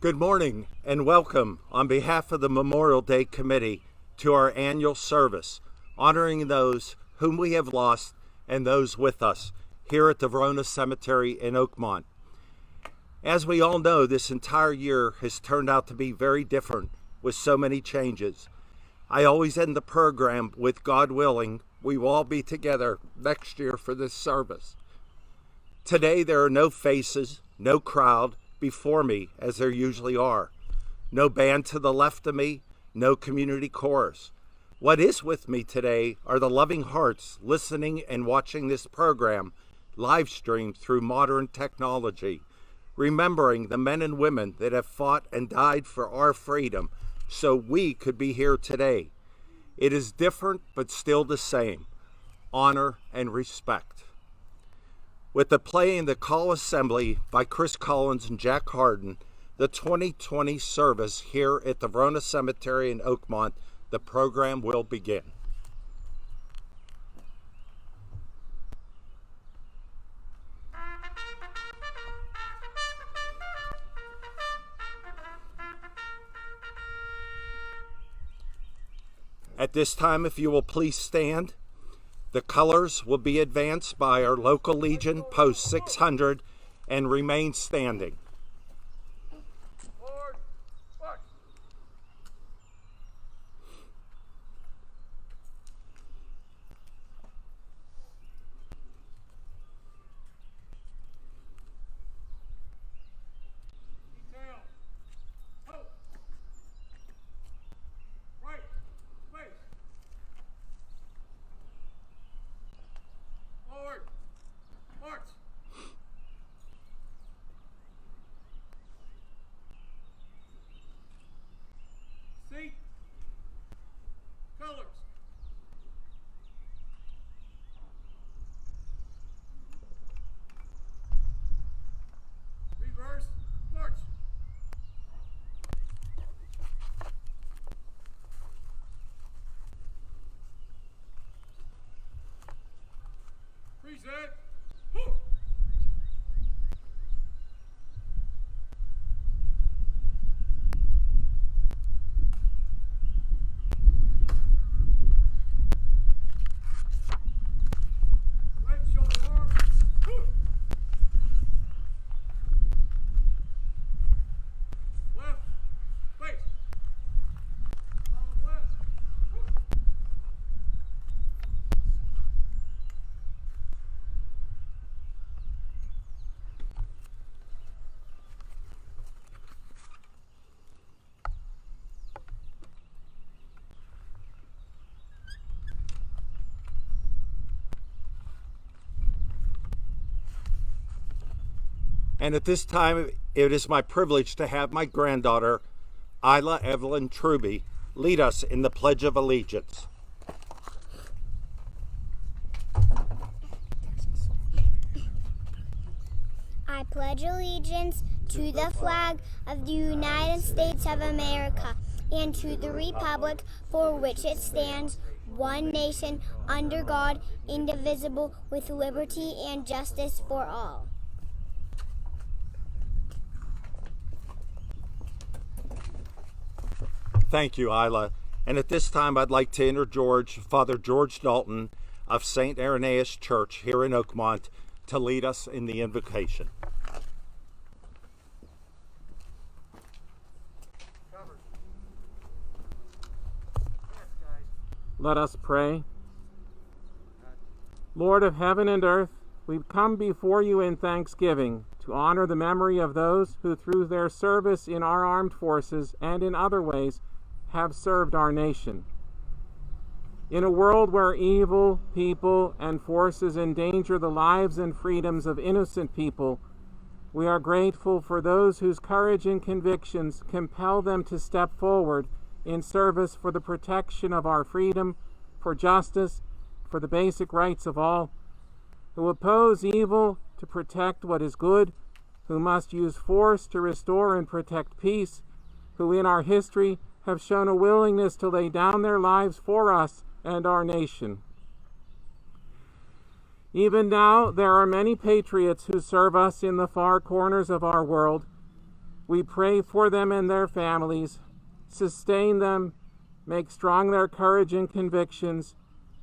Good morning and welcome on behalf of the Memorial Day Committee to our annual service, honoring those whom we have lost and those with us here at the Verona Cemetery in Oakmont. As we all know, this entire year has turned out to be very different with so many changes. I always end the program with God willing, we will all be together next year for this service. Today there are no faces, no crowd before me as there usually are. No band to the left of me, no community chorus. What is with me today are the loving hearts listening and watching this program live streamed through modern technology, remembering the men and women that have fought and died for our freedom so we could be here today. It is different but still the same, honor and respect. With the play in the Call Assembly by Chris Collins and Jack Harden, the 2020 service here at the Verona Cemetery in Oakmont, the program will begin. At this time, if you will please stand. The colors will be advanced by our local Legion, Post 600, and remain standing. Forward, march. Detail. Hope. Right. Space. Forward. March. Seat. Colors. Reverse. March. Reset. Woo. Right shoulder arm. Woo. Left. Face. Column left. Woo. And at this time, it is my privilege to have my granddaughter, Isla Evelyn Truby, lead us in the Pledge of Allegiance. I pledge allegiance to the flag of the United States of America and to the republic for which it stands, one nation, under God, indivisible, with liberty and justice for all. Thank you, Isla. And at this time, I'd like to introduce Father George Dalton of St. Irenaeus Church here in Oakmont to lead us in the invocation. Covered. Yes, guys. Let us pray. Lord of heaven and earth, we come before you in thanksgiving to honor the memory of those who through their service in our armed forces and in other ways have served our nation. In a world where evil people and forces endanger the lives and freedoms of innocent people, we are grateful for those whose courage and convictions compel them to step forward in service for the protection of our freedom, for justice, for the basic rights of all, who oppose evil to protect what is good, who must use force to restore and protect peace, who in our history have shown a willingness to lay down their lives for us and our nation. Even now, there are many patriots who serve us in the far corners of our world, We pray for them and their families. Sustain them, make strong their courage and convictions,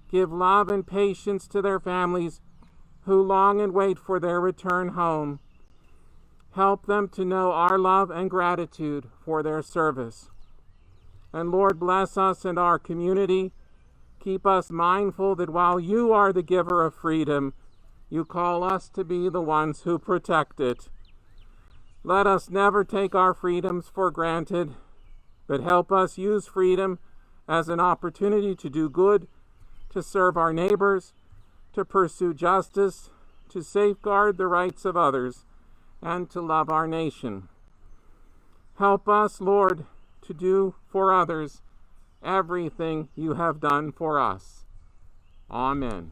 give love and patience to their families who long and wait for their return home. Help them to know our love and gratitude for their service. And Lord, bless us and our community. Keep us mindful that while you are the giver of freedom, you call us to be the ones who protect it. Let us never take our freedoms for granted, but help us use freedom as an opportunity to do good, to serve our neighbors, to pursue justice, to safeguard the rights of others, and to love our nation. Help us, Lord, to do for others everything you have done for us. Amen.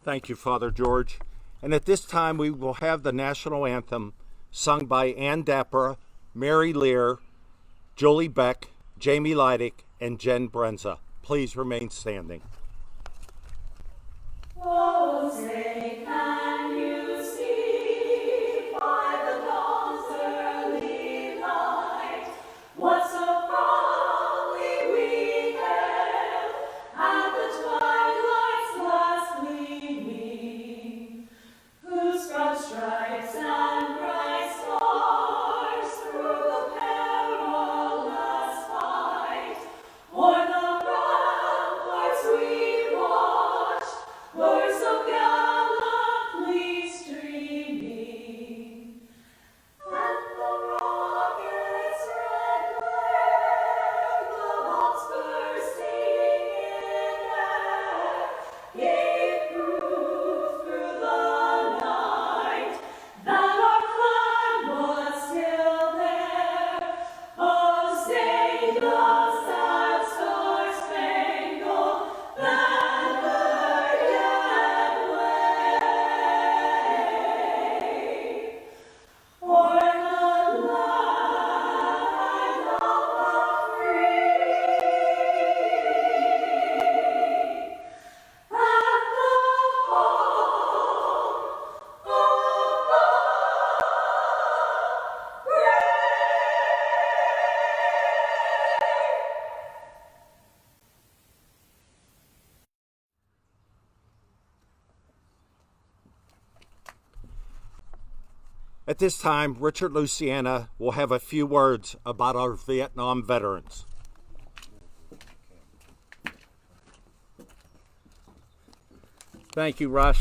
Thank you, Father George. And at this time, we will have the national anthem sung by Ann Dapper, Mary Lear, Julie Beck, Jamie Leidick, and Jen Brenza. Please remain standing. Oh, say, can you see by the dawn's early light what so proudly we hailed at the twilight's last gleaming, whose proud stripes and bright stars through the perilous fight o'er the ramparts we watched were so gallantly streaming, and the rocket's red glare, the bombs bursting in air, gave proof through the night that our flag was still there. Oh, say the sad star-spangled banner yet wave o'er the land of the free and the home of the brave. At this time, Richard Luciana will have a few words about our Vietnam veterans. Thank you, Russ.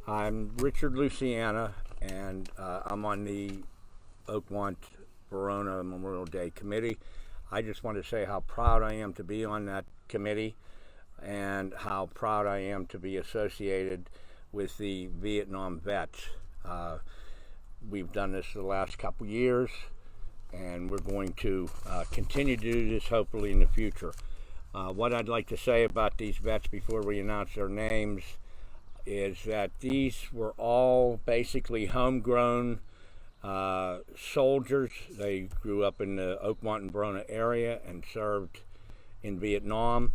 I'm Richard Luciana, and I'm on the Oakmont Verona Memorial Day Committee. I just want to say how proud I am to be on that committee and how proud I am to be associated with the Vietnam vets. We've done this the last couple years, and we're going to continue to do this hopefully in the future. What I'd like to say about these vets before we announce their names is that these were all basically homegrown soldiers. They grew up in the Oakmont and Verona area and served in Vietnam.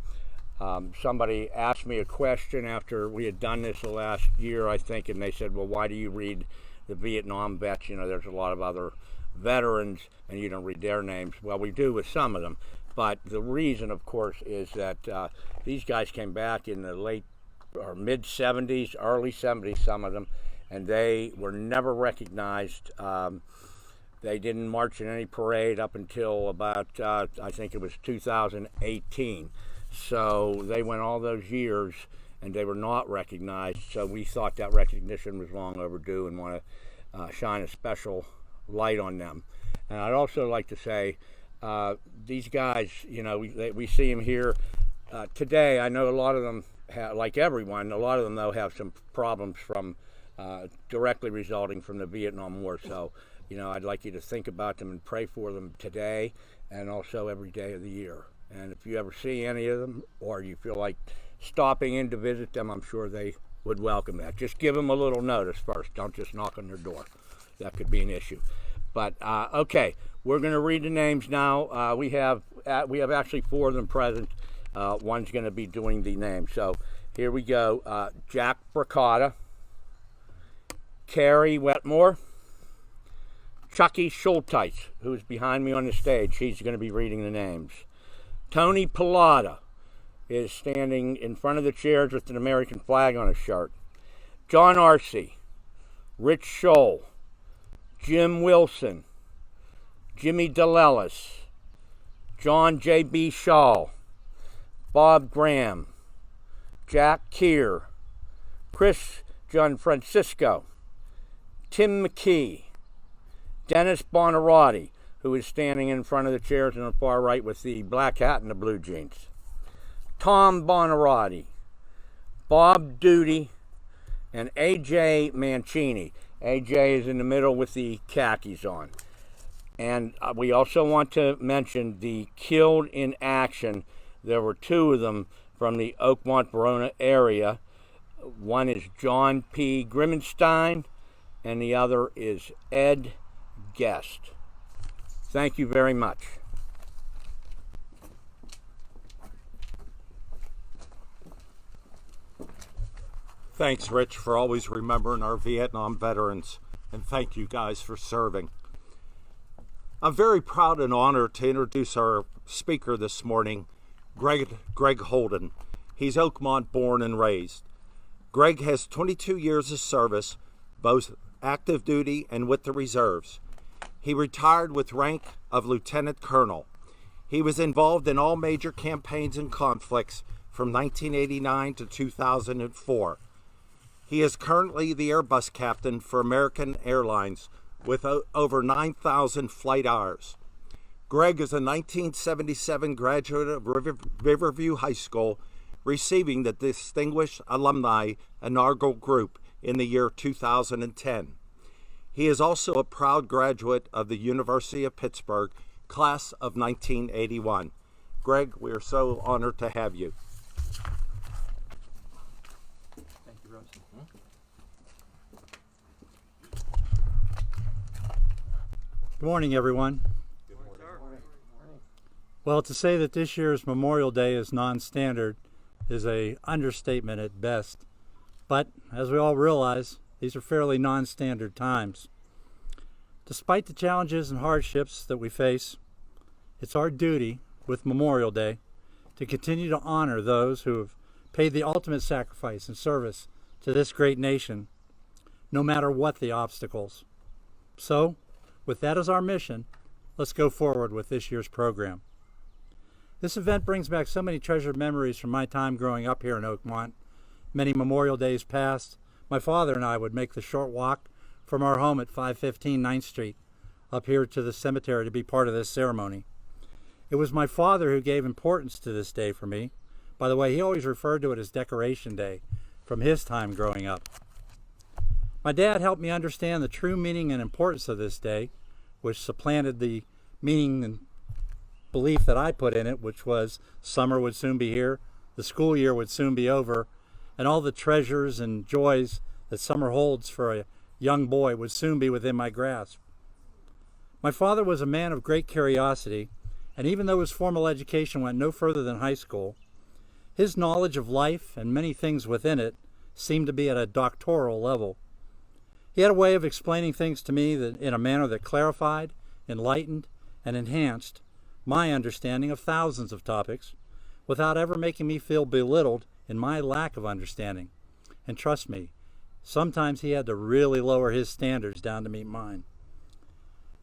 Somebody asked me a question after we had done this the last year, I think, and they said, well, why do you read the Vietnam vets? You know, there's a lot of other veterans and you don't read their names. Well, we do with some of them, but the reason, of course, is that these guys came back in the late or mid 70s, early 70s, some of them, and they were never recognized. They didn't march in any parade up until about I think it was 2018. So they went all those years and they were not recognized, so we thought that recognition was long overdue and want to shine a special light on them. And I'd also like to say, these guys, you know, we see them here today. I know a lot of them, like everyone, a lot of them, though, have some problems from directly resulting from the Vietnam War. So, you know, I'd like you to think about them and pray for them today and also every day of the year. And if you ever see any of them or you feel like stopping in to visit them, I'm sure they would welcome that. Just give them a little notice first. Don't just knock on their door. That could be an issue. But okay, we're going to read the names now. We have actually 4 of them present. One's going to be doing the names. So here we go. Jack Bracata, Carrie Wetmore, Chucky Schulteis, who's behind me on the stage. He's going to be reading the names. Tony Pilata is standing in front of the chairs with an American flag on his shirt. John Arce, Rich Scholl, Jim Wilson, Jimmy DeLellis, John J.B. Shaw, Bob Graham, Jack Keir, Chris Gianfrancisco, Tim McKee, Dennis Bonarotti, who is standing in front of the chairs on the far right with the black hat and the blue jeans, Tom Bonarotti, Bob Duty, and A.J. Mancini. A.J. is in the middle with the khakis on. And we also want to mention the killed in action. There were two of them from the Oakmont, Verona area. One is John P. Grimmenstein, and the other is Ed Guest. Thank you very much. Thanks, Rich, for always remembering our Vietnam veterans, and thank you guys for serving. I'm very proud and honored to introduce our speaker this morning, Greg Holden. He's Oakmont born and raised. Greg has 22 years of service, both active duty and with the reserves. He retired with rank of lieutenant colonel. He was involved in all major campaigns and conflicts from 1989 to 2004. He is currently the Airbus captain for American Airlines with over 9,000 flight hours. Greg is a 1977 graduate of Riverview High School, receiving the Distinguished Alumni Inaugural Group in the year 2010. He is also a proud graduate of the University of Pittsburgh, class of 1981. Greg, we are so honored to have you. Good morning, everyone. Well, to say that this year's Memorial Day is non-standard is an understatement at best. But as we all realize, these are fairly non-standard times. Despite the challenges and hardships that we face, it's our duty with Memorial Day to continue to honor those who have paid the ultimate sacrifice and service to this great nation, no matter what the obstacles. So, with that as our mission, let's go forward with this year's program. This event brings back so many treasured memories from my time growing up here in Oakmont. Many Memorial Days past, my father and I would make the short walk from our home at 515 9th Street up here to the cemetery to be part of this ceremony. It was my father who gave importance to this day for me. By the way, he always referred to it as Decoration Day from his time growing up. My dad helped me understand the true meaning and importance of this day, which supplanted the meaning and belief that I put in it, which was summer would soon be here, the school year would soon be over, and all the treasures and joys that summer holds for a young boy would soon be within my grasp. My father was a man of great curiosity, and even though his formal education went no further than high school, his knowledge of life and many things within it seemed to be at a doctoral level. He had a way of explaining things to me that in a manner that clarified, enlightened, and enhanced my understanding of thousands of topics without ever making me feel belittled in my lack of understanding. And trust me, sometimes he had to really lower his standards down to meet mine.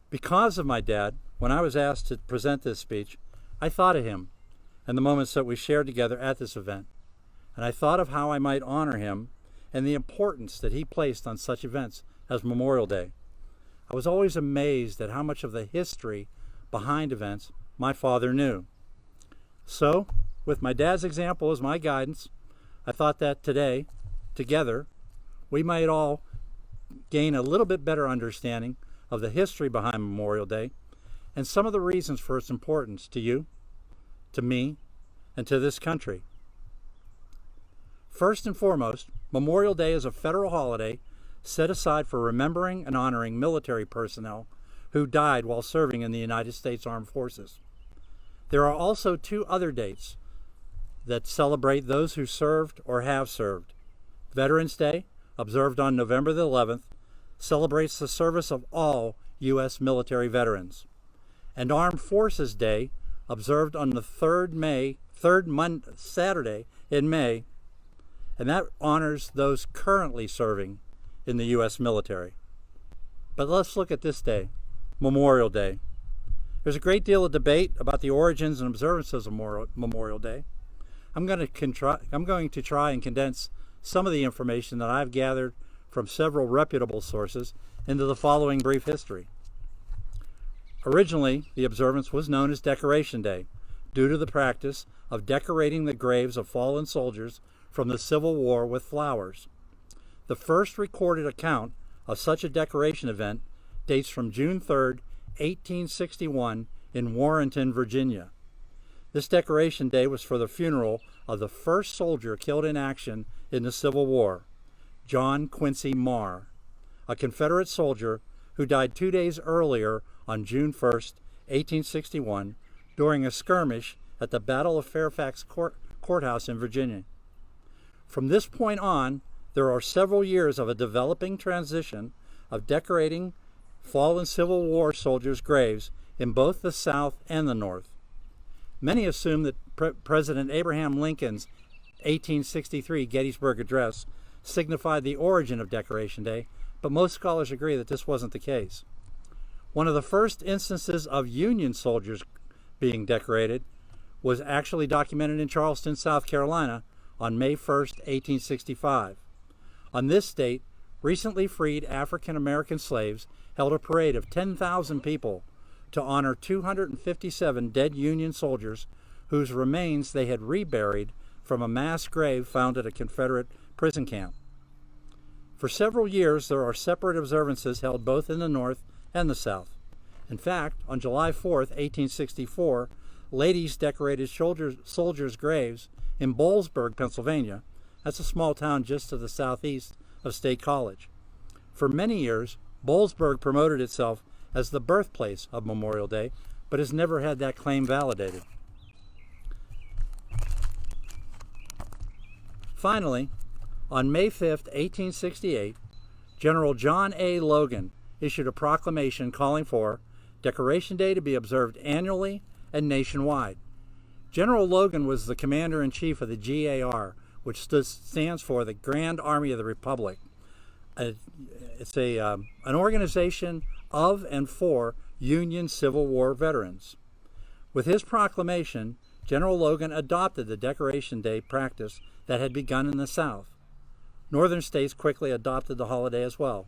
Because of my dad, when I was asked to present this speech, I thought of him and the moments that we shared together at this event. And I thought of how I might honor him and the importance that he placed on such events as Memorial Day. I was always amazed at how much of the history behind events my father knew. So, with my dad's example as my guidance, I thought that today, together, we might all gain a little bit better understanding of the history behind Memorial Day and some of the reasons for its importance to you, to me, and to this country. First and foremost, Memorial Day is a federal holiday set aside for remembering and honoring military personnel who died while serving in the United States Armed Forces. There are also two other dates that celebrate those who served or have served. Veterans Day, observed on November the 11th, celebrates the service of all U.S. military veterans. And Armed Forces Day, observed on the Saturday in May, and that honors those currently serving in the U.S. military. But let's look at this day, Memorial Day. There's a great deal of debate about the origins and observances of Memorial Day. I'm going to try and condense some of the information that I've gathered from several reputable sources into the following brief history. Originally, the observance was known as Decoration Day, due to the practice of decorating the graves of fallen soldiers from the Civil War with flowers. The first recorded account of such a decoration event dates from June 3, 1861, in Warrenton, Virginia. This Decoration Day was for the funeral of the first soldier killed in action in the Civil War, John Quincy Marr, a Confederate soldier who died 2 days earlier on June 1, 1861, during a skirmish at the Battle of Fairfax Courthouse in Virginia. From this point on, there are several years of a developing transition of decorating fallen Civil War soldiers' graves in both the South and the North. Many assume that President Abraham Lincoln's 1863 Gettysburg Address signified the origin of Decoration Day, but most scholars agree that this wasn't the case. One of the first instances of Union soldiers being decorated was actually documented in Charleston, South Carolina on May 1, 1865. On this date, recently freed African American slaves held a parade of 10,000 people to honor 257 dead Union soldiers whose remains they had reburied from a mass grave found at a Confederate prison camp. For several years, there are separate observances held both in the North and the South. In fact, on July 4, 1864, ladies decorated soldiers' graves in Boalsburg, Pennsylvania. That's a small town just to the southeast of State College. For many years, Boalsburg promoted itself as the birthplace of Memorial Day, but has never had that claim validated. Finally, on May 5, 1868, General John A. Logan issued a proclamation calling for Decoration Day to be observed annually and nationwide. General Logan was the commander-in-chief of the GAR, which stands for the Grand Army of the Republic. It's an organization of and for Union Civil War veterans. With his proclamation, General Logan adopted the Decoration Day practice that had begun in the South. Northern states quickly adopted the holiday as well.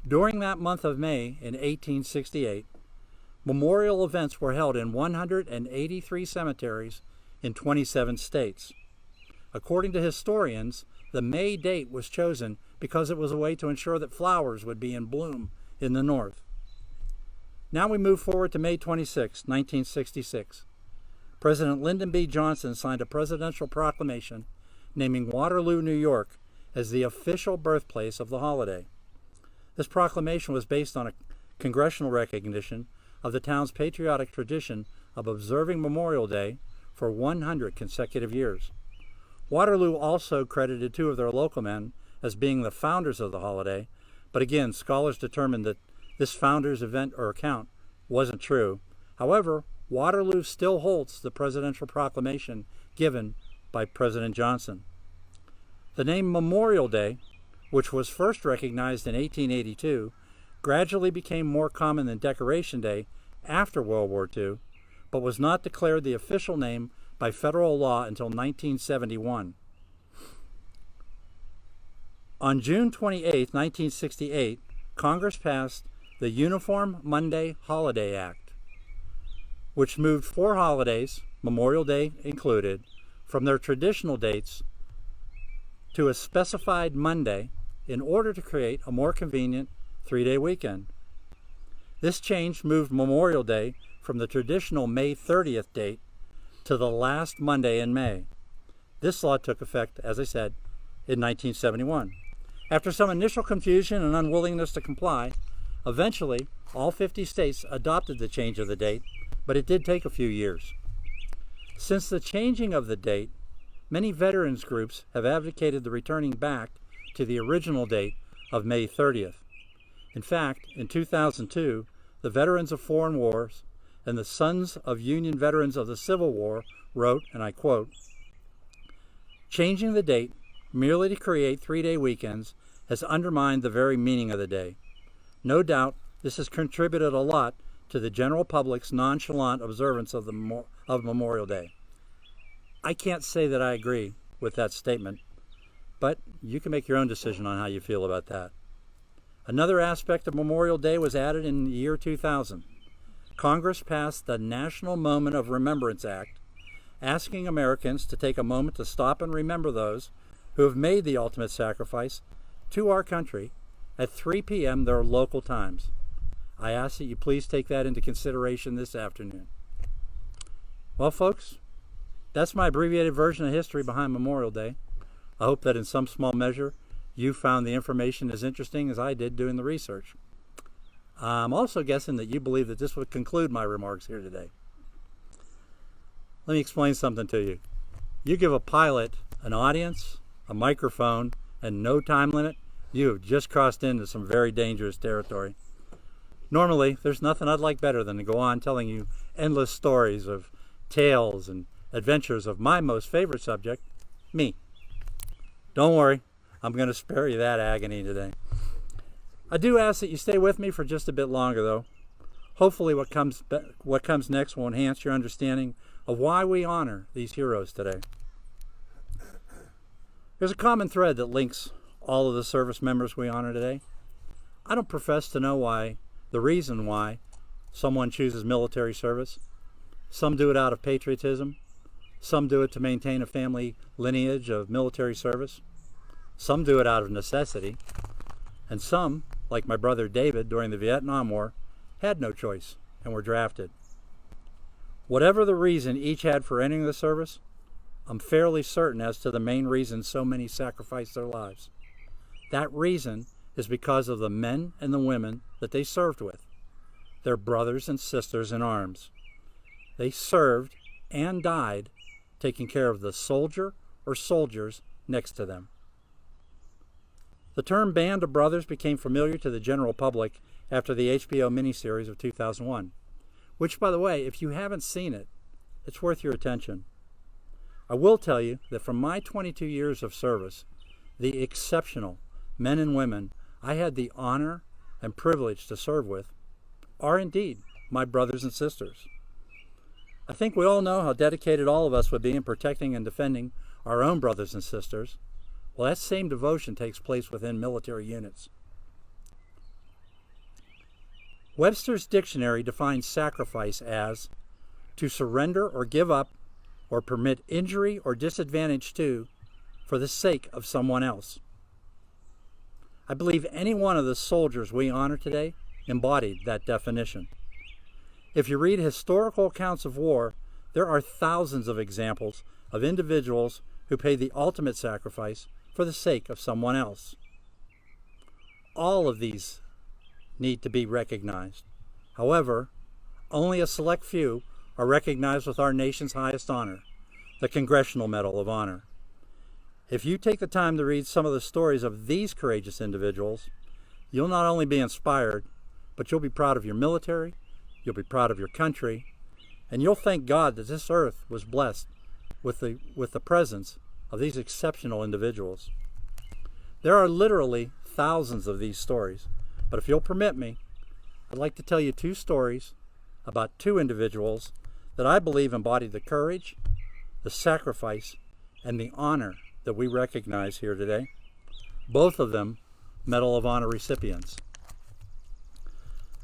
During that month of May in 1868, memorial events were held in 183 cemeteries in 27 states. According to historians, the May date was chosen because it was a way to ensure that flowers would be in bloom in the North. Now we move forward to May 26, 1966. President Lyndon B. Johnson signed a presidential proclamation naming Waterloo, New York, as the official birthplace of the holiday. This proclamation was based on a congressional recognition of the town's patriotic tradition of observing Memorial Day for 100 consecutive years. Waterloo also credited two of their local men as being the founders of the holiday, but again, scholars determined that this founders event or account wasn't true. However, Waterloo still holds the presidential proclamation given by President Johnson. The name Memorial Day, which was first recognized in 1882, gradually became more common than Decoration Day after World War II, but was not declared the official name by federal law until 1971. On June 28, 1968, Congress passed the Uniform Monday Holiday Act, which moved 4 holidays, Memorial Day included, from their traditional dates to a specified Monday in order to create a more convenient 3-day weekend. This change moved Memorial Day from the traditional May 30th date to the last Monday in May. This law took effect, as I said, in 1971. After some initial confusion and unwillingness to comply, eventually all 50 states adopted the change of the date, but it did take a few years. Since the changing of the date, many veterans groups have advocated the returning back to the original date of May 30th. In fact, in 2002, the Veterans of Foreign Wars and the Sons of Union Veterans of the Civil War wrote, and I quote, "Changing the date merely to create 3-day weekends has undermined the very meaning of the day. No doubt this has contributed a lot to the general public's nonchalant observance of Memorial Day." I can't say that I agree with that statement, but you can make your own decision on how you feel about that. Another aspect of Memorial Day was added in the year 2000. Congress passed the National Moment of Remembrance Act, asking Americans to take a moment to stop and remember those who have made the ultimate sacrifice to our country at 3 p.m. their local times. I ask that you please take that into consideration this afternoon. Well, folks, that's my abbreviated version of history behind Memorial Day. I hope that in some small measure you found the information as interesting as I did doing the research. I'm also guessing that you believe that this would conclude my remarks here today. Let me explain something to you. You give a pilot an audience, a microphone, and no time limit, you have just crossed into some very dangerous territory. Normally, there's nothing I'd like better than to go on telling you endless stories of tales and adventures of my most favorite subject, me. Don't worry, I'm going to spare you that agony today. I do ask that you stay with me for just a bit longer, though. Hopefully what comes next will enhance your understanding of why we honor these heroes today. There's a common thread that links all of the service members we honor today. I don't profess to know the reason why someone chooses military service. Some do it out of patriotism. Some do it to maintain a family lineage of military service. Some do it out of necessity. And some, like my brother David during the Vietnam War, had no choice and were drafted. Whatever the reason each had for entering the service, I'm fairly certain as to the main reason so many sacrificed their lives. That reason is because of the men and the women that they served with, their brothers and sisters in arms. They served and died taking care of the soldier or soldiers next to them. The term Band of Brothers became familiar to the general public after the HBO miniseries of 2001, which, by the way, if you haven't seen it, it's worth your attention. I will tell you that from my 22 years of service, the exceptional men and women I had the honor and privilege to serve with are indeed my brothers and sisters. I think we all know how dedicated all of us would be in protecting and defending our own brothers and sisters. Well, that same devotion takes place within military units. Webster's dictionary defines sacrifice as to surrender or give up or permit injury or disadvantage to for the sake of someone else. I believe any one of the soldiers we honor today embodied that definition. If you read historical accounts of war, there are thousands of examples of individuals who paid the ultimate sacrifice for the sake of someone else. All of these need to be recognized. However, only a select few are recognized with our nation's highest honor, the Congressional Medal of Honor. If you take the time to read some of the stories of these courageous individuals, you'll not only be inspired, but you'll be proud of your military, you'll be proud of your country, and you'll thank God that this earth was blessed with the presence of these exceptional individuals. There are literally thousands of these stories, but if you'll permit me, I'd like to tell you two stories about two individuals that I believe embodied the courage, the sacrifice, and the honor that we recognize here today. Both of them Medal of Honor recipients.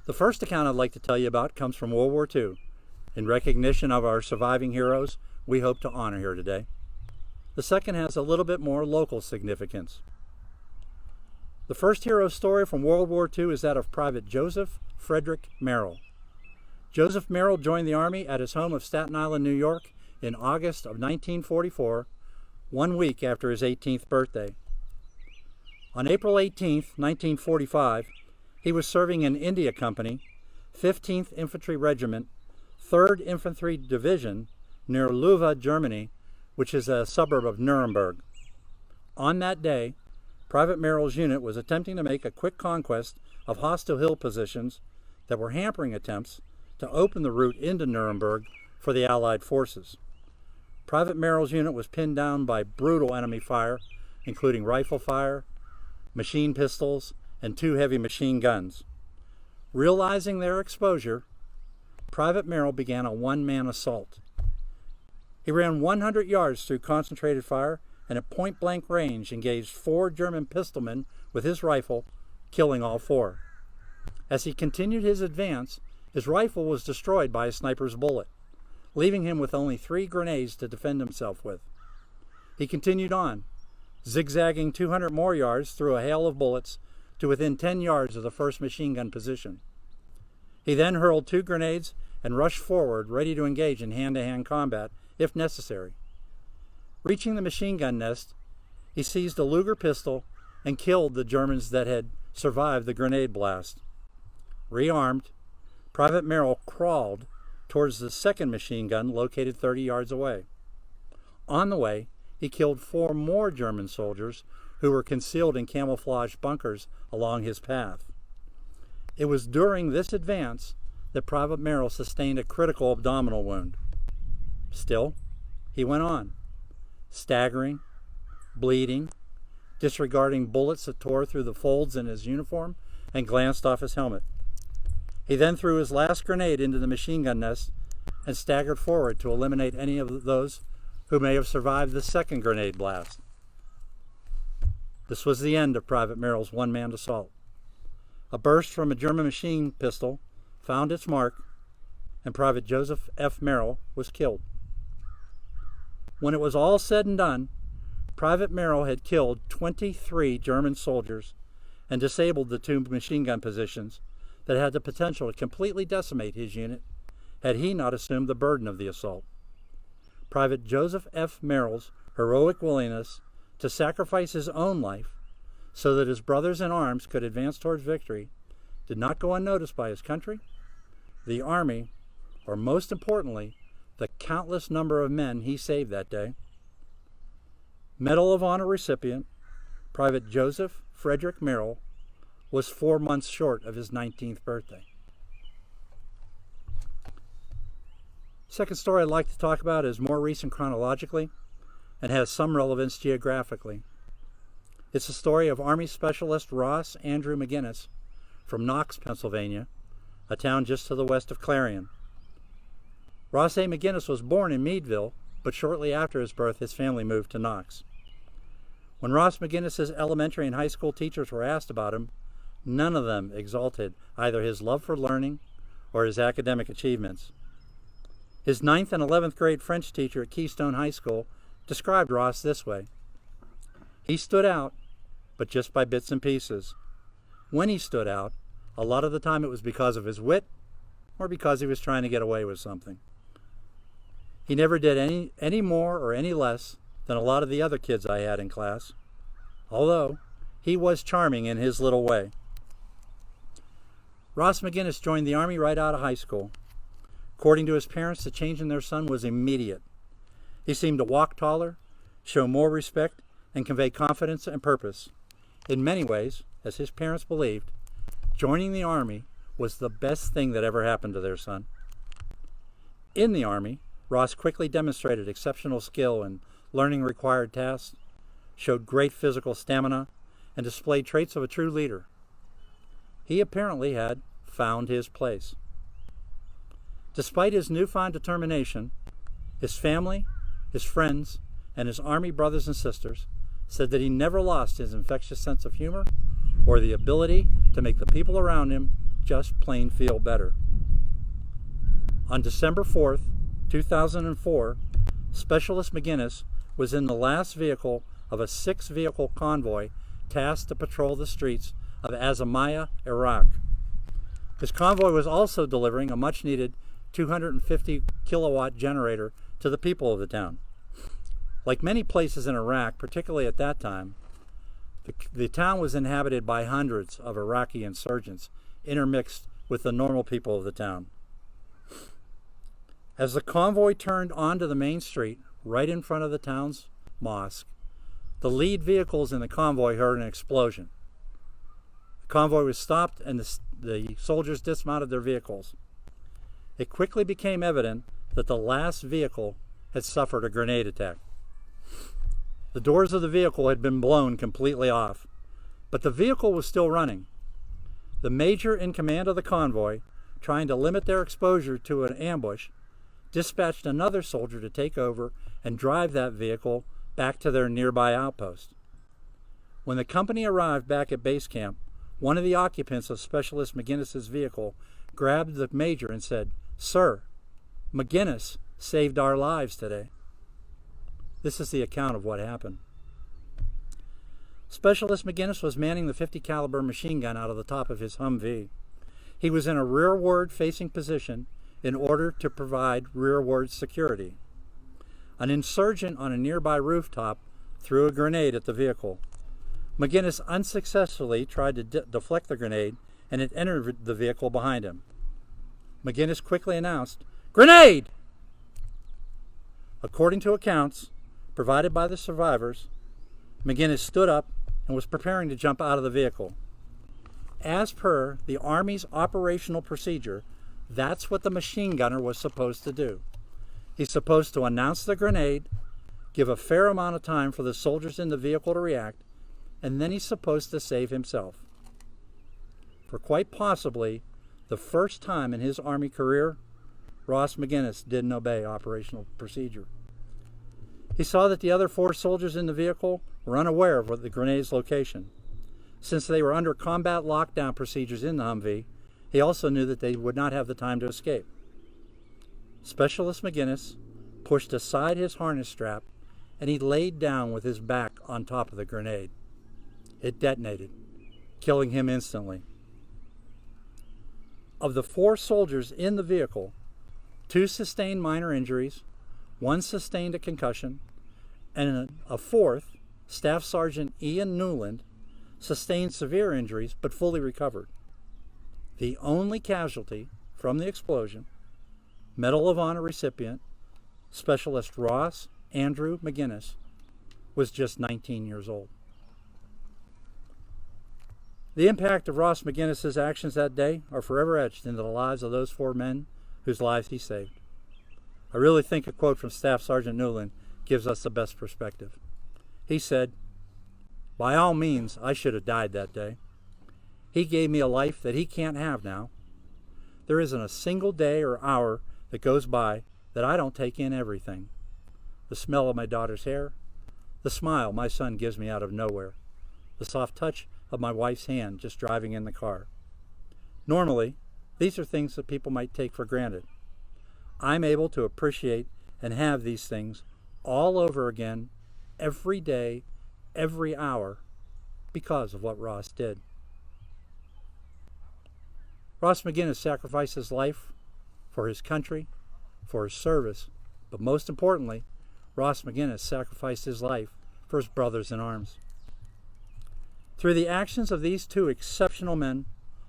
The first account I'd like to tell you about comes from World War II. In recognition of our surviving heroes, we hope to honor here today. The second has a little bit more local significance. The first hero story from World War II is that of Private Joseph Frederick Merrill. Joseph Merrill joined the Army at his home of Staten Island, New York in August of 1944, 1 week after his 18th birthday. On April 18, 1945, he was serving in India Company, 15th Infantry Regiment, 3rd Infantry Division, near Leuven, Germany, which is a suburb of Nuremberg. On that day, Private Merrill's unit was attempting to make a quick conquest of hostile hill positions that were hampering attempts to open the route into Nuremberg for the Allied forces. Private Merrill's unit was pinned down by brutal enemy fire, including rifle fire, machine pistols, and 2 heavy machine guns. Realizing their exposure, Private Merrill began a one-man assault. He ran 100 yards through concentrated fire and at point-blank range engaged 4 German pistolmen with his rifle, killing all 4. As he continued his advance, his rifle was destroyed by a sniper's bullet, leaving him with only 3 grenades to defend himself with. He continued on, zigzagging 200 more yards through a hail of bullets to within 10 yards of the first machine gun position. He then hurled 2 grenades and rushed forward, ready to engage in hand-to-hand combat if necessary. Reaching the machine gun nest, he seized a Luger pistol and killed the Germans that had survived the grenade blast. Rearmed, Private Merrill crawled towards the second machine gun located 30 yards away. On the way, he killed 4 more German soldiers who were concealed in camouflage bunkers along his path. It was during this advance that Private Merrill sustained a critical abdominal wound. Still, he went on, staggering, bleeding, disregarding bullets that tore through the folds in his uniform and glanced off his helmet. He then threw his last grenade into the machine gun nest and staggered forward to eliminate any of those who may have survived the second grenade blast. This was the end of Private Merrill's one-man assault. A burst from a German machine pistol found its mark, and Private Joseph F. Merrill was killed. When it was all said and done, Private Merrill had killed 23 German soldiers and disabled the 2 machine gun positions that had the potential to completely decimate his unit had he not assumed the burden of the assault. Private Joseph F. Merrill's heroic willingness to sacrifice his own life so that his brothers in arms could advance towards victory did not go unnoticed by his country, the Army, or most importantly, the countless number of men he saved that day. Medal of Honor recipient, Private Joseph Frederick Merrill, was 4 months short of his 19th birthday. Second story I'd like to talk about is more recent chronologically and has some relevance geographically. It's the story of Army Specialist Ross Andrew McGinnis from Knox, Pennsylvania, a town just to the west of Clarion. Ross A. McGinnis was born in Meadville, but shortly after his birth, his family moved to Knox. When Ross McGinnis's elementary and high school teachers were asked about him, none of them exalted either his love for learning or his academic achievements. His 9th and 11th grade French teacher at Keystone High School described Ross this way: "He stood out, but just by bits and pieces. When he stood out, a lot of the time it was because of his wit or because he was trying to get away with something. He never did any more or any less than a lot of the other kids I had in class, although he was charming in his little way." Ross McGinnis joined the Army right out of high school. According to his parents, the change in their son was immediate. He seemed to walk taller, show more respect, and convey confidence and purpose. In many ways, as his parents believed, joining the Army was the best thing that ever happened to their son. In the Army, Ross quickly demonstrated exceptional skill in learning required tasks, showed great physical stamina, and displayed traits of a true leader. He apparently had found his place. Despite his newfound determination, his family, his friends, and his Army brothers and sisters said that he never lost his infectious sense of humor or the ability to make the people around him just plain feel better. On December 4th, 2004, Specialist McGinnis was in the last vehicle of a 6-vehicle convoy tasked to patrol the streets of Azamaya, Iraq. His convoy was also delivering a much-needed 250 kilowatt generator to the people of the town. Like many places in Iraq, particularly at that time, the town was inhabited by hundreds of Iraqi insurgents intermixed with the normal people of the town. As the convoy turned onto the main street, right in front of the town's mosque, the lead vehicles in the convoy heard an explosion. The convoy was stopped and the soldiers dismounted their vehicles. It quickly became evident that the last vehicle had suffered a grenade attack. The doors of the vehicle had been blown completely off, but the vehicle was still running. The major in command of the convoy, trying to limit their exposure to an ambush, dispatched another soldier to take over and drive that vehicle back to their nearby outpost. When the company arrived back at base camp, one of the occupants of Specialist McGinnis's vehicle grabbed the major and said, "Sir, McGinnis saved our lives today." This is the account of what happened. Specialist McGinnis was manning the .50 caliber machine gun out of the top of his Humvee. He was in a rearward facing position in order to provide rearward security. An insurgent on a nearby rooftop threw a grenade at the vehicle. McGinnis unsuccessfully tried to deflect the grenade, and it entered the vehicle behind him. McGinnis quickly announced, "Grenade!" According to accounts provided by the survivors, McGinnis stood up and was preparing to jump out of the vehicle. As per the Army's operational procedure, that's what the machine gunner was supposed to do. He's supposed to announce the grenade, give a fair amount of time for the soldiers in the vehicle to react, and then he's supposed to save himself. For quite possibly the first time in his Army career, Ross McGinnis didn't obey operational procedure. He saw that the other 4 soldiers in the vehicle were unaware of the grenade's location. Since they were under combat lockdown procedures in the Humvee, he also knew that they would not have the time to escape. Specialist McGinnis pushed aside his harness strap and he laid down with his back on top of the grenade. It detonated, killing him instantly. Of the 4 soldiers in the vehicle, 2 sustained minor injuries, 1 sustained a concussion, and a 4th, Staff Sergeant Ian Newland, sustained severe injuries but fully recovered. The only casualty from the explosion, Medal of Honor recipient, Specialist Ross Andrew McGinnis, was just 19 years old. The impact of Ross McGinnis's actions that day are forever etched into the lives of those 4 men whose lives he saved. I really think a quote from Staff Sergeant Newland gives us the best perspective. He said, "By all means, I should have died that day. He gave me a life that he can't have now. There isn't a single day or hour that goes by that I don't take in everything. The smell of my daughter's hair, the smile my son gives me out of nowhere, the soft touch of my wife's hand just driving in the car. Normally, these are things that people might take for granted. I'm able to appreciate and have these things all over again every day, every hour, because of what Ross did." Ross McGinnis sacrificed his life for his country, for his service, but most importantly, Ross McGinnis sacrificed his life for his brothers in arms. Through the actions of these 2 exceptional men,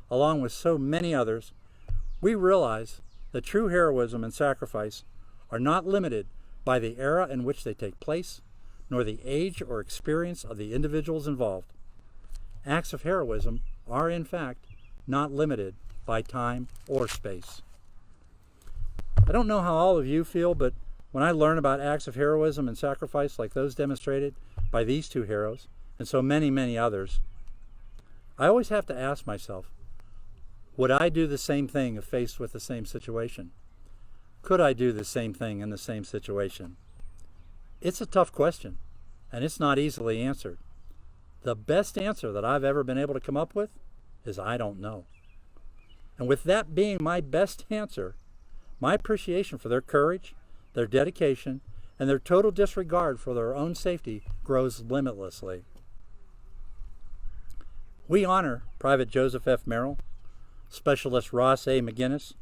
along with so many others, we realize that true heroism and sacrifice are not limited by the era in which they take place, nor the age or experience of the individuals involved. Acts of heroism are, in fact, not limited by time or space. I don't know how all of you feel, but when I learn about acts of heroism and sacrifice like those demonstrated by these 2 heroes, and so many, many others, I always have to ask myself, would I do the same thing if faced with the same situation? Could I do the same thing in the same situation? It's a tough question, and it's not easily answered. The best answer that I've ever been able to come up with is I don't know. And with that being my best answer, my appreciation for their courage, their dedication, and their total disregard for their own safety grows limitlessly. We honor Private Joseph F. Merrill, Specialist Ross A. McGinnis,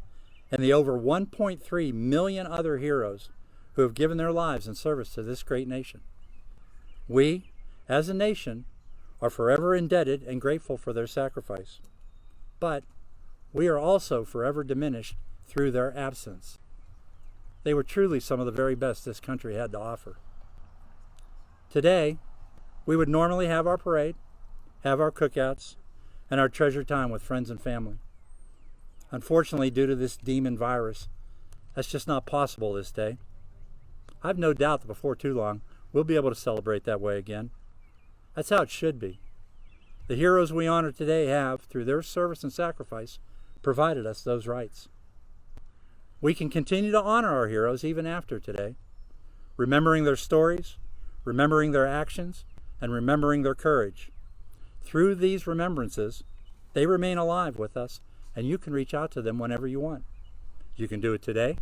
and the over 1.3 million other heroes who have given their lives in service to this great nation. We, as a nation, are forever indebted and grateful for their sacrifice. But we are also forever diminished through their absence. They were truly some of the very best this country had to offer. Today, we would normally have our parade, have our cookouts, and our treasured time with friends and family. Unfortunately, due to this demon virus, that's just not possible this day. I've no doubt that before too long, we'll be able to celebrate that way again. That's how it should be. The heroes we honor today have, through their service and sacrifice, provided us those rights. We can continue to honor our heroes even after today, remembering their stories, remembering their actions, and remembering their courage. Through these remembrances, they remain alive with us, and you can reach out to them whenever you want. You can do it today.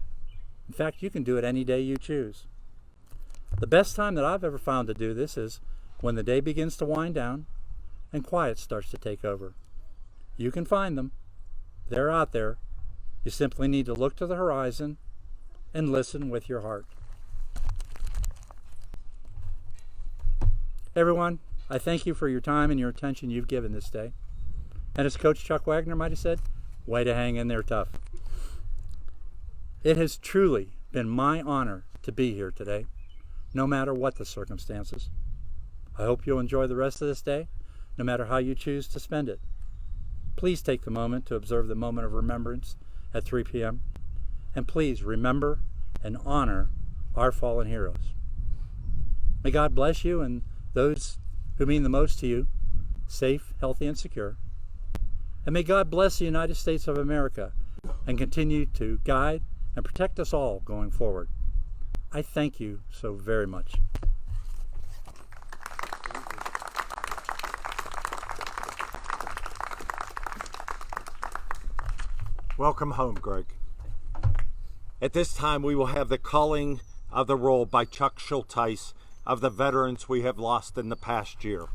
In fact, you can do it any day you choose. The best time that I've ever found to do this is when the day begins to wind down and quiet starts to take over. You can find them. They're out there. You simply need to look to the horizon and listen with your heart. Everyone, I thank you for your time and your attention you've given this day. And as Coach Chuck Wagner might have said, way to hang in there tough. It has truly been my honor to be here today, no matter what the circumstances. I hope you'll enjoy the rest of this day, no matter how you choose to spend it. Please take the moment to observe the moment of remembrance at 3 p.m. And please remember and honor our fallen heroes. May God bless you and those who mean the most to you, safe, healthy, and secure. And may God bless the United States of America and continue to guide and protect us all going forward. I thank you so very much. Welcome home, Greg. At this time, we will have the calling of the roll by Chuck Schulteis of the veterans we have lost in the past year.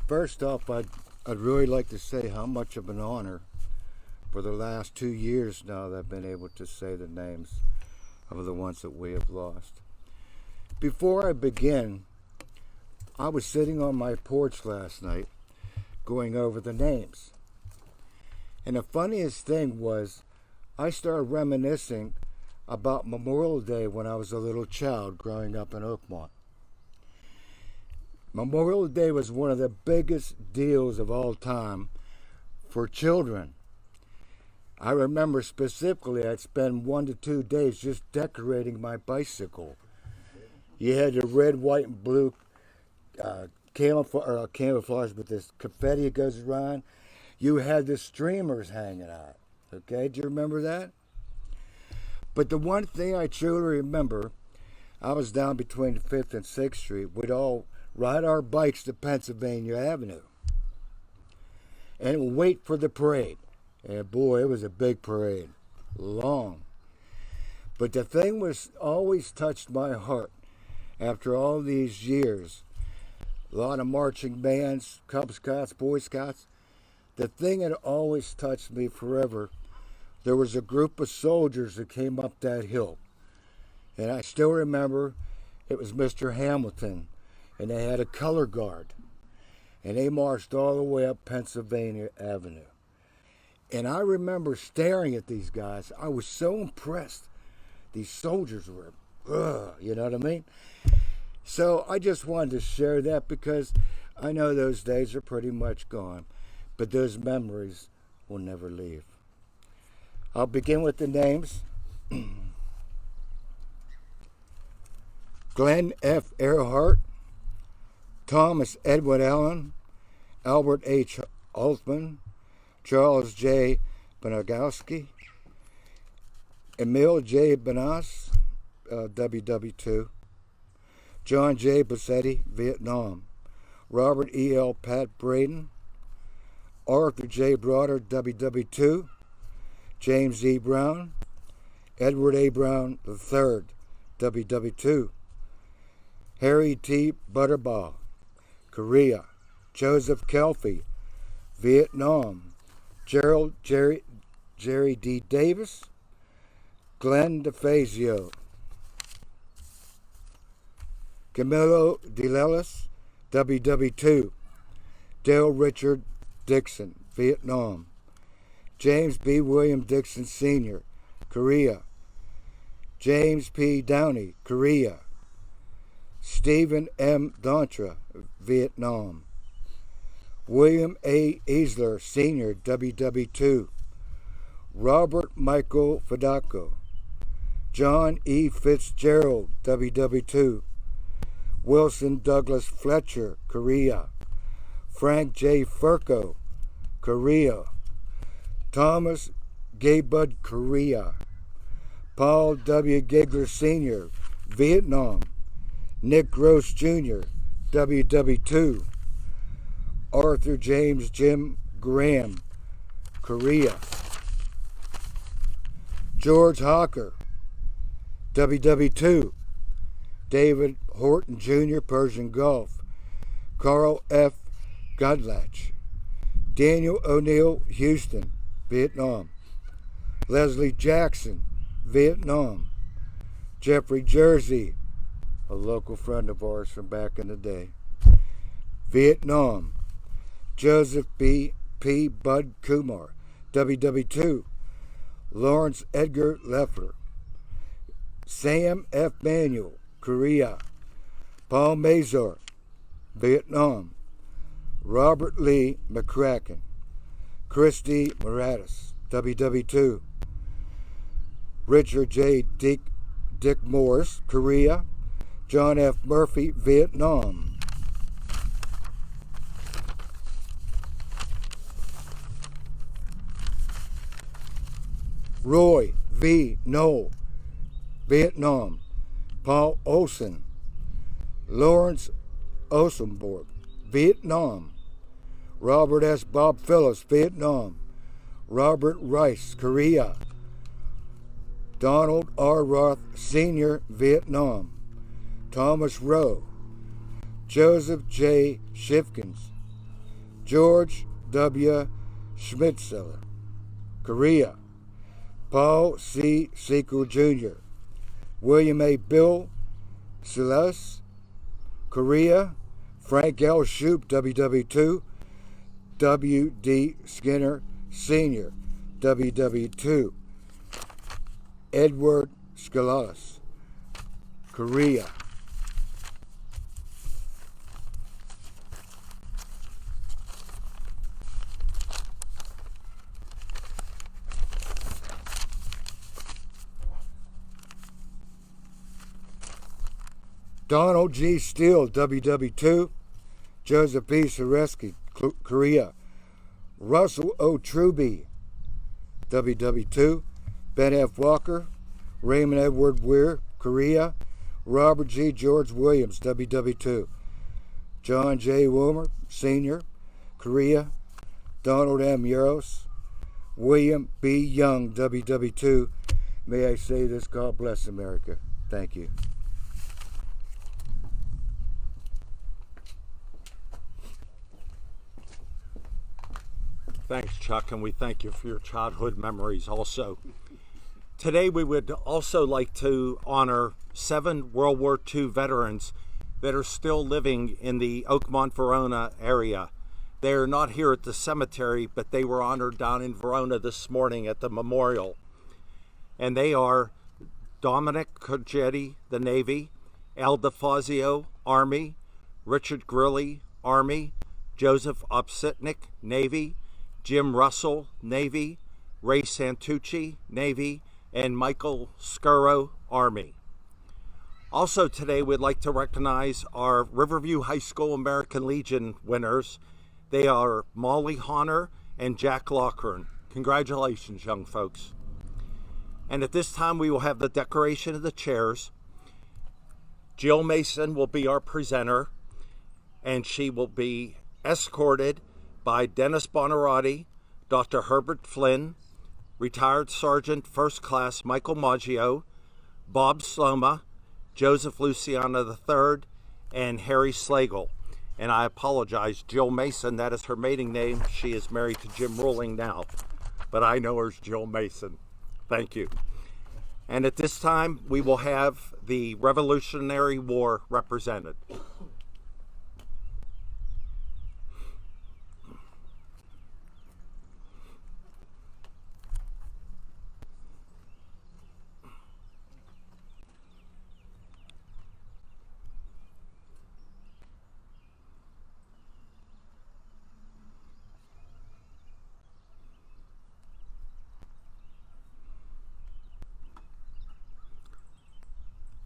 First off, I'd really like to say how much of an honor for the last 2 years now that I've been able to say the names of the ones that we have lost. Before I begin, I was sitting on my porch last night going over the names. And the funniest thing was I started reminiscing about Memorial Day when I was a little child growing up in Oakmont. Memorial Day was one of the biggest deals of all time for children. I remember specifically I'd spend 1 to 2 days just decorating my bicycle. You had the red, white, and blue camouflage with this confetti that goes around. You had the streamers hanging out. Okay, do you remember that? But the one thing I truly remember, I was down between 5th and 6th Street. We'd all ride our bikes to Pennsylvania Avenue and wait for the parade. And boy, it was a big parade, long. But the thing was always touched my heart after all these years. A lot of marching bands, Cub Scouts, Boy Scouts. The thing that always touched me forever, there was a group of soldiers that came up that hill. And I still remember it was Mr. Hamilton, and they had a color guard. And they marched all the way up Pennsylvania Avenue. And I remember staring at these guys. I was so impressed. These soldiers were, you know what I mean? So I just wanted to share that because I know those days are pretty much gone, but those memories will never leave. I'll begin with the names. Glenn F. Earhart, Thomas Edward Allen, Albert H. Altman, Charles J. Benagowski, Emil J. Benas, WW2, John J. Bassetti, Vietnam, Robert E. L. Pat Braden, Arthur J. Broader, WW2, James E. Brown, Edward A. Brown III, WW2, Harry T. Butterbaugh, Korea, Joseph Kelfie, Vietnam, Jerry D. Davis, Glenn DeFazio, Camilo DeLellis, WW2, Dale Richard Dixon, Vietnam, James B. William Dixon Sr., Korea. James P. Downey, Korea. Stephen M. Dontra, Vietnam. William A. Easler, Sr., WW2. Robert Michael Fadaco. John E. Fitzgerald, WW2. Wilson Douglas Fletcher, Korea. Frank J. Furco, Korea. Thomas Gaybud, Korea. Paul W. Gigler Sr., Vietnam. Nick Gross Jr., WW2. Arthur James Jim Graham, Korea. George Hawker, WW2. David Horton Jr., Persian Gulf. Carl F. Godlach. Daniel O'Neill, Houston, Vietnam. Leslie Jackson, Vietnam. Jeffrey Jersey, a local friend of ours from back in the day, Vietnam. Joseph B. P. Bud Kumar, WW2. Lawrence Edgar Leffler. Sam F. Manuel, Korea. Paul Mazur, Vietnam. Robert Lee McCracken. Christy Moratis, WW2. Richard J. Dick Morris, Korea. John F. Murphy, Vietnam. Roy V. Knoll, Vietnam. Paul Olson. Lawrence Osenborg, Vietnam. Robert S. Bob Phillips, Vietnam. Robert Rice, Korea. Donald R. Roth Sr., Vietnam. Thomas Rowe. Joseph J. Shifkins. George W. Schmidtseller, Korea. Paul C. Sequel Jr. William A. Bill Silas, Korea. Frank L. Shoup, WW2. W. D. Skinner Sr., WW2. Edward Skalalis, Korea. Donald G. Steele, WW2. Joseph P. Soreski, Korea. Russell O. Truby, WW2. Ben F. Walker. Raymond Edward Weir, Korea. Robert G. George Williams, WW2. John J. Wilmer, Sr., Korea. Donald M. Uros. William B. Young, WW2. May I say this, God bless America. Thank you. Thanks, Chuck, and we thank you for your childhood memories also. Today we would also like to honor 7 World War II veterans that are still living in the Oakmont, Verona area. They are not here at the cemetery, but they were honored down in Verona this morning at the memorial. And they are Dominic Cogetti, the Navy, Al DeFazio, Army, Richard Grilly, Army, Joseph Opsitnik, Navy, Jim Russell, Navy, Ray Santucci, Navy, and Michael Scurro, Army. Also today, we'd like to recognize our Riverview High School American Legion winners. They are Molly Honor and Jack Loughran. Congratulations, young folks. And at this time, we will have the decoration of the chairs. Jill Mason will be our presenter, and she will be escorted by Dennis Bonarotti, Dr. Herbert Flynn, Retired Sergeant First Class Michael Maggio, Bob Sloma, Joseph Luciano III, and Harry Slagle. And I apologize, Jill Mason, that is her maiden name. She is married to Jim Ruling now, but I know her as Jill Mason. Thank you. And at this time, we will have the Revolutionary War represented.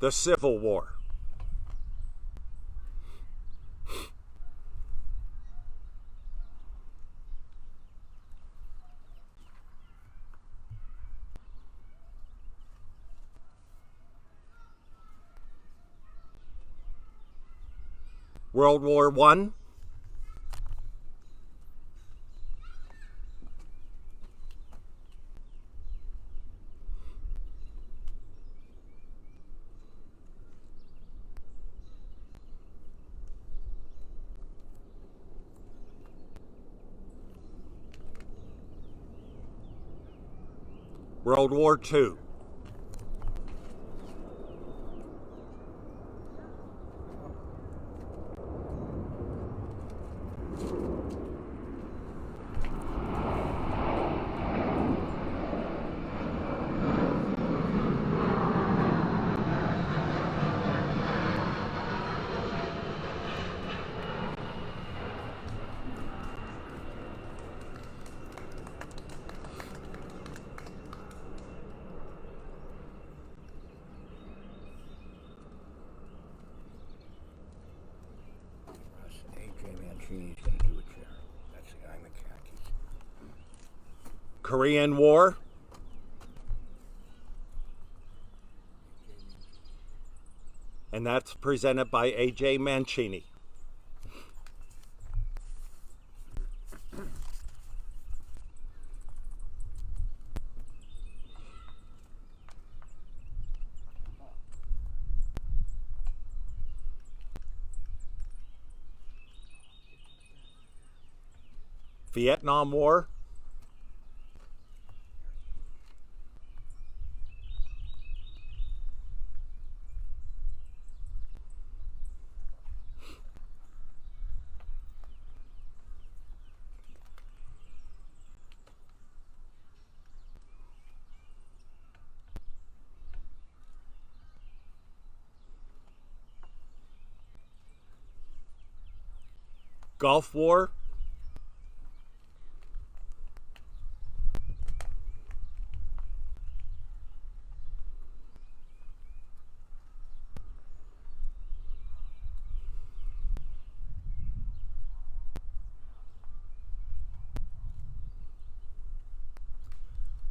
the Civil War. World War I, World War II, Mancini's going to do a chair. That's the guy in the khakis. Korean War, and that's presented by A.J. Mancini. Vietnam War, Gulf War,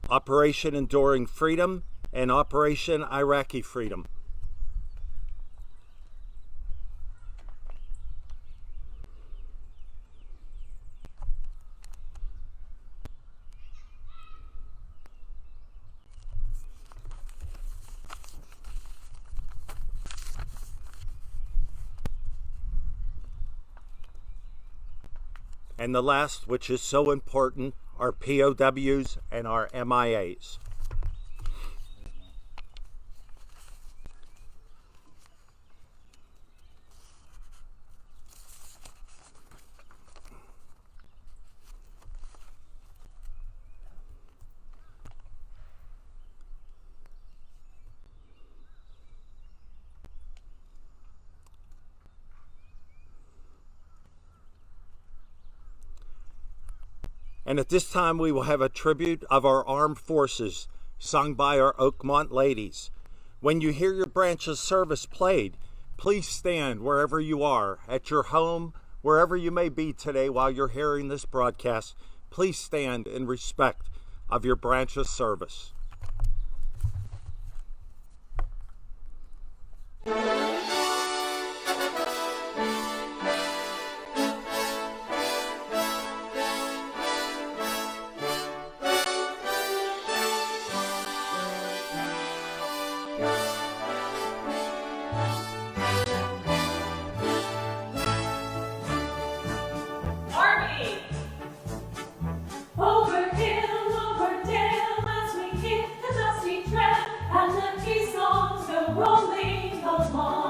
Operation Enduring Freedom, and Operation Iraqi Freedom. And the last, which is so important, our POWs and our MIAs. And at this time, we will have a tribute of our armed forces sung by our Oakmont ladies. When you hear your branch's service played, please stand wherever you are, at your home, wherever you may be today while you're hearing this broadcast. Please stand in respect of your branch's service. Army! Over hill, over dale, as we hit the dusty trail, and the key songs go rolling along.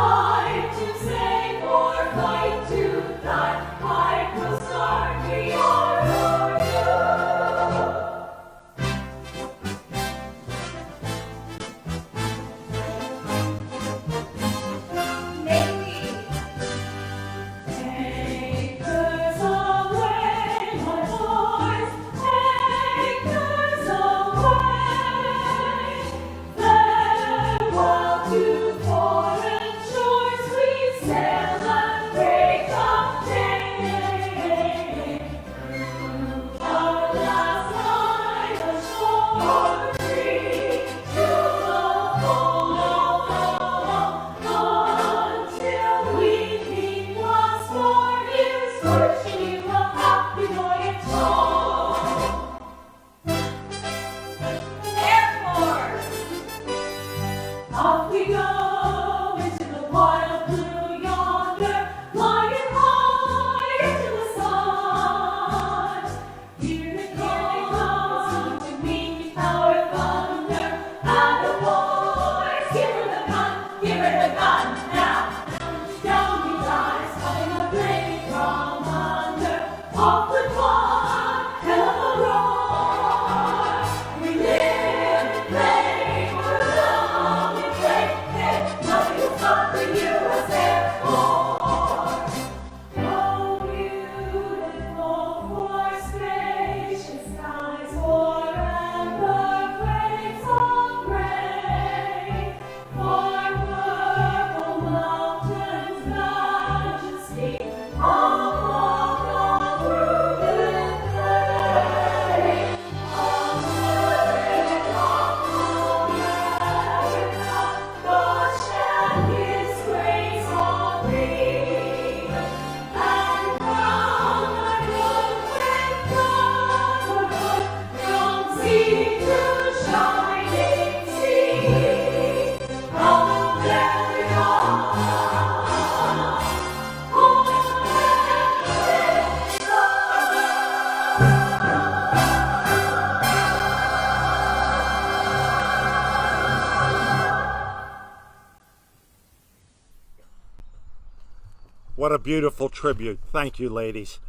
fight to save or fight to die, I will start we are for you. Anchors away, my boys, anchors away. Farewell to foreign shores, we sail and break of day. Our last night ashore, free to the full, until we meet once more. Here's wishing you a happy voyage home. Air Force! Off we go into the wild blue yonder, flying high into the sun. Here they come to meet our thunder, and the boys give her the gun, give her the gun now. Down he dies, coming a blade from under, off with one hell of a roar. We live and play for the long and play, nothing will stop the U.S. Air Force. Oh, beautiful for spacious skies, forever waves of gray, for purple mountains, majesty, all through the day. America, God shed His grace on thee, and crown thy good with brotherhood, from sea to shining sea. What a beautiful tribute. Thank you, ladies.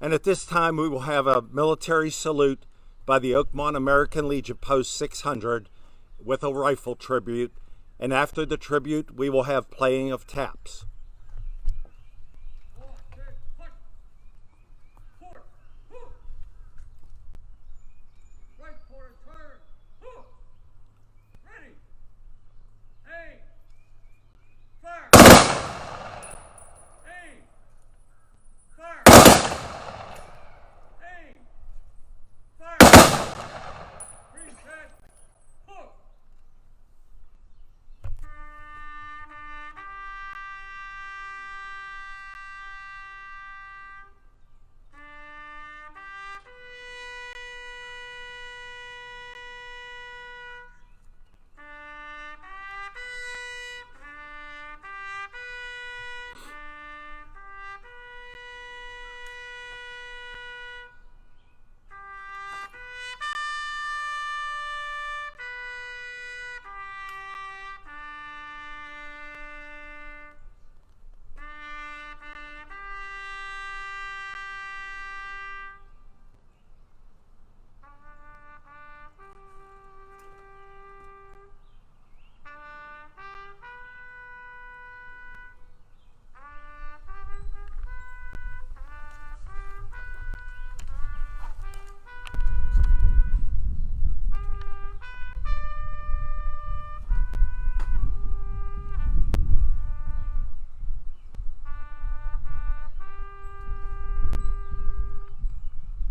And at this time, we will have a military salute by the Oakmont American Legion Post 600 with a rifle tribute. And after the tribute, we will have playing of taps. Okay, push. Forward. Woo. Right quarter turn. Woo. Ready. Aim. Fire. Aim. Fire. Aim. Fire. Green head. Hook.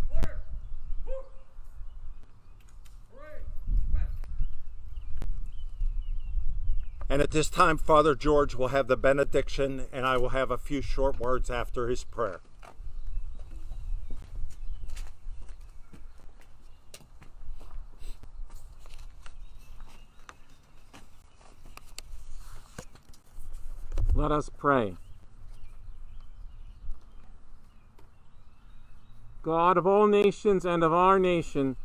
Order. Woo. Parade. Rest. And at this time, Father George will have the benediction, and I will have a few short words after his prayer. Let us pray. God of all nations and of our nation,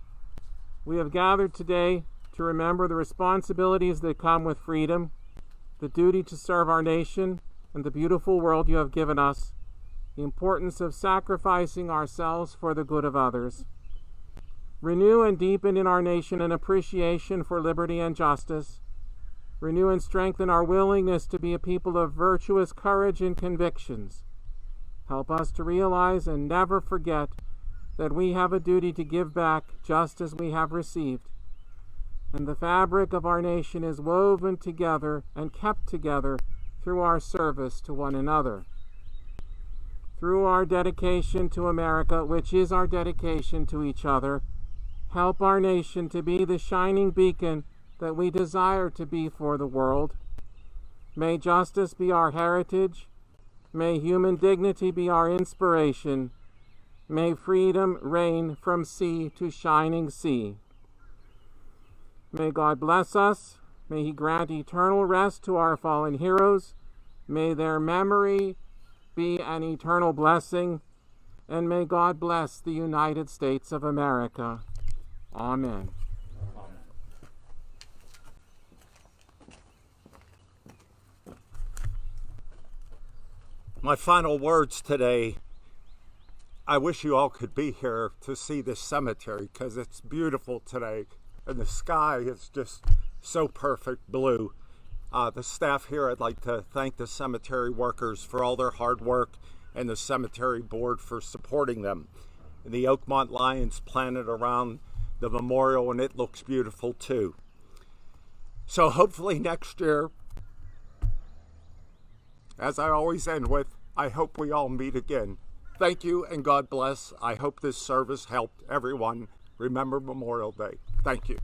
we have gathered today to remember the responsibilities that come with freedom the duty to serve our nation and the beautiful world you have given us, the importance of sacrificing ourselves for the good of others. Renew and deepen in our nation an appreciation for liberty and justice. Renew and strengthen our willingness to be a people of virtuous courage and convictions. Help us to realize and never forget that we have a duty to give back just as we have received. And the fabric of our nation is woven together and kept together through our service to one another. Through our dedication to America, which is our dedication to each other, help our nation to be the shining beacon that we desire to be for the world. May justice be our heritage. May human dignity be our inspiration. May freedom reign from sea to shining sea. May God bless us. May He grant eternal rest to our fallen heroes. May their memory be an eternal blessing. And may God bless the United States of America. Amen. My final words today, I wish you all could be here to see this cemetery because it's beautiful today and the sky is just so perfect blue. The staff here, I'd like to thank the cemetery workers for all their hard work and the cemetery board for supporting them. And the Oakmont Lions planted around the memorial and it looks beautiful too. So hopefully next year, as I always end with, I hope we all meet again. Thank you and God bless. I hope this service helped everyone remember Memorial Day. Thank you.